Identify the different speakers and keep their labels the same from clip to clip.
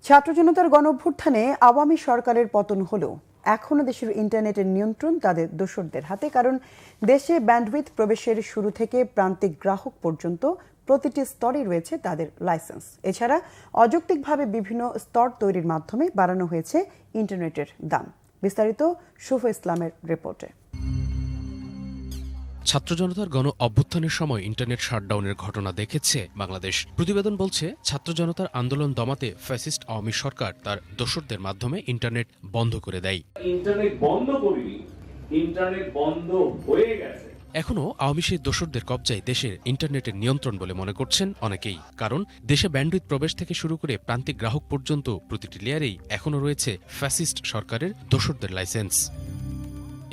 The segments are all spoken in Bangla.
Speaker 1: ছাত্র জনতার গণঅভ্যুত্থানে আওয়ামী সরকারের পতন হলেও এখনো দেশের ইন্টারনেটের নিয়ন্ত্রণ তাদের দোসরদের হাতে। কারণ দেশে ব্যান্ডউইথ প্রবেশের শুরু থেকে প্রান্তিক গ্রাহক পর্যন্ত প্রতিটি স্তরে রয়েছে তাদের লাইসেন্স। এছাড়া অযৌক্তিকভাবে বিভিন্ন স্তর তৈরির মাধ্যমে বাড়ানো হয়েছে ইন্টারনেটের দাম। বিস্তারিত শুভ ইসলামের রিপোর্টে।
Speaker 2: ছাত্র জনতার গণ অভ্যুত্থানের সময় ইন্টারনেট শাটডাউনের ঘটনা দেখেছে বাংলাদেশ। প্রতিবেদন বলছে, ছাত্র জনতার আন্দোলন দমাতে ফ্যাসিস্ট আওয়ামী সরকার তার দোসরদের মাধ্যমে ইন্টারনেট বন্ধ করে দেয়।
Speaker 3: ইন্টারনেট বন্ধ করিনি, ইন্টারনেট বন্ধ হয়ে গেছে।
Speaker 2: এখনো আওয়ামী সেই দোসরদের কবজায় দেশের ইন্টারনেটের নিয়ন্ত্রণ বলে মনে করছেন অনেকেই। কারণ দেশে ব্যান্ডউইথ প্রবেশ থেকে শুরু করে প্রান্তিক গ্রাহক পর্যন্ত প্রতিটি লেয়ারেই এখনো রয়েছে ফ্যাসিস্ট সরকারের দোসরদের লাইসেন্স।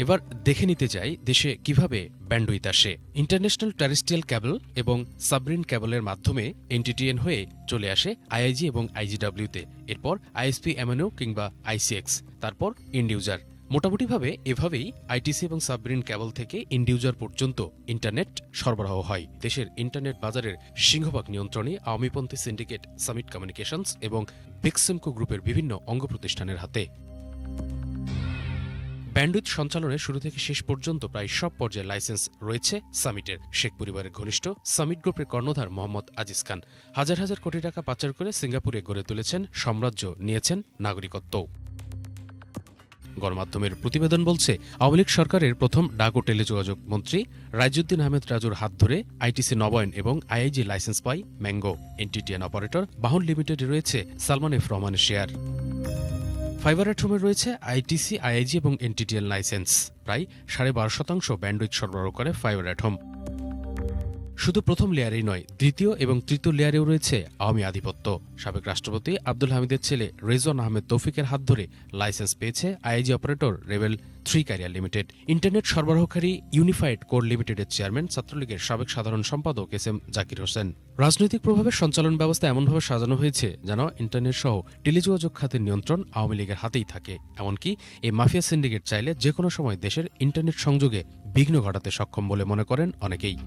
Speaker 2: এবার দেখে নিতে যাই দেশে কিভাবে ব্যান্ডউইথ আসে। ইন্টারন্যাশনাল টেরেস্ট্রিয়াল ক্যাবল এবং সাবরিন ক্যাবলের মাধ্যমে এনটিটিএন হয়ে চলে আসে আইআইজি এবং আইজিডব্লিউতে, এরপর আইএসপি এমএনও কিংবা আইসিএক্স, তারপর ইন্ডিউজার। মোটামুটিভাবে এভাবেই আইটিসি এবং সাবরিন ক্যাবল থেকে ইন্ডিউজার পর্যন্ত ইন্টারনেট সরবরাহ হয়। দেশের ইন্টারনেট বাজারের সিংহভাগ নিয়ন্ত্রণে আওয়ামীপন্থী সিন্ডিকেট সামিট কমিউনিকেশনস এবং বিক্সিমকো গ্রুপের বিভিন্ন অঙ্গ প্রতিষ্ঠানের হাতে। ব্যান্ডউইথ সঞ্চালনের শুরু থেকে শেষ পর্যন্ত প্রায় সব পর্যায়ে লাইসেন্স রয়েছে সামিটের। শেখ পরিবারের ঘনিষ্ঠ সামিট গ্রুপের কর্ণধার মোহাম্মদ আজিজ খান হাজার হাজার কোটি টাকা পাচার করে সিঙ্গাপুরে গড়ে তুলেছেন সাম্রাজ্য, নিয়েছেন নাগরিকত্ব। গণমাধ্যমের প্রতিবেদন বলছে, আওয়ামী লীগ সরকারের প্রথম ডাক ও টেলিযোগাযোগ মন্ত্রী রাইজুদ্দিন আহমেদ রাজুর হাত ধরে আইটিসি নবায়ন এবং আইআইজি লাইসেন্স পায় ম্যাঙ্গো। এনটিটিএন অপারেটর বাহন লিমিটেডে রয়েছে সালমান এফ রহমানের শেয়ার। ফাইবার এট হোমে রয়েছে আইটিসি, আইআইজি এবং এনটিটিএন লাইসেন্স। প্রায় 12.5% ব্যান্ডউইথ সরবরাহ করে ফাইবার এট হোম। শুধু প্রথম লেয়ারেই নয়, দ্বিতীয় এবং তৃতীয় লেয়ারেও রয়েছে আওয়ামী আধিপত্য। সাবেক রাষ্ট্রপতি আব্দুল হামিদের ছেলে রেজওয়ান আহমেদ তৌফিকের হাত ধরে লাইসেন্স পেয়েছে IIG operator rebel 3 career limited. Internet সরবরাহকারী ইউনিফাইড কোর লিমিটেডের চেয়ারম্যান ছাত্রলীগের সাবেক সাধারণ সম্পাদক এস এম জাকির হোসেন। রাজনৈতিক প্রভাবের সঞ্চালন ব্যবস্থা এমনভাবে সাজানো হয়েছে যেন ইন্টারনেট সহ টেলিযোগাযোগ খাতের নিয়ন্ত্রণ আওয়ামী লীগের হাতেই থাকে। এমনকি এই মাফিয়া সিন্ডিকেট চাইলে যে কোনো সময় দেশের ইন্টারনেট সংযোগে বিঘ্ন ঘটাতে সক্ষম বলে মনে করেন অনেকেই।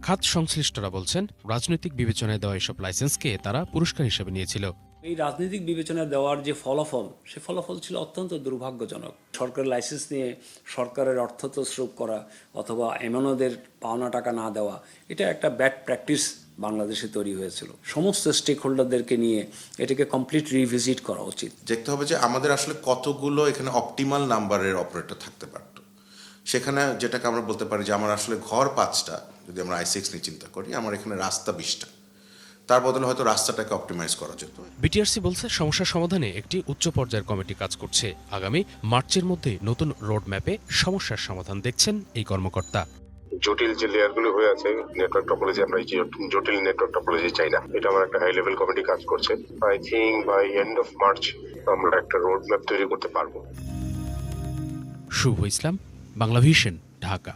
Speaker 2: খাত সংশ্লিষ্টরা বলছেন, রাজনৈতিক বিবেচনায় দেওয়া এসব লাইসেন্সকে তারা পুরস্কার হিসেবে নিয়েছিল।
Speaker 4: এই রাজনৈতিক বিবেচনায় দেওয়ার যে ফলাফল, সে ফলাফল ছিল অত্যন্ত দুর্ভাগ্যজনক। সরকারের লাইসেন্স নিয়ে সরকারের অর্থ তছরূপ করা অথবা এমনদের পাওনা টাকা না দেওয়া, এটা একটা ব্যাড প্র্যাকটিস বাংলাদেশে তৈরি হয়েছিল। সমস্ত স্টেক হোল্ডারদেরকে নিয়ে এটাকে কমপ্লিট রিভিজিট করা উচিত।
Speaker 5: দেখতে হবে যে আমাদের আসলে কতগুলো এখানে অপটিমাল নাম্বারের অপারেটর থাকতে পারত। সেখানে যেটাকে আমরা বলতে পারি যে আমার আসলে ঘর 5টা, যদি আমরা আইসিএক্স নিয়ে চিন্তা করি, আমার এখানে রাস্তা 20টা, তার বদলে হয়তো রাস্তাটাকে অপটিমাইজ করা যেত।
Speaker 2: বিটিআরসি বলছে, সমস্যা সমাধানে একটি উচ্চ পর্যায়ের কমিটি কাজ করছে। আগামী মার্চের মধ্যে নতুন রোড ম্যাপে সমস্যার সমাধান দেখছেন এই কর্মকর্তা।
Speaker 6: জটিল যে লেয়ারগুলো হয়ে আছে নেটওয়ার্ক টপোলজি, আমরা এই জটিল নেটওয়ার্ক টপোলজি চাই না। এটা আমার একটা হাই লেভেল কমিটি কাজ করছে। I think by end of March আমরা একটা রোড ম্যাপ তৈরি করতে পারবো।
Speaker 2: শুভ ইসলাম, বাংলাভিশন, ঢাকা।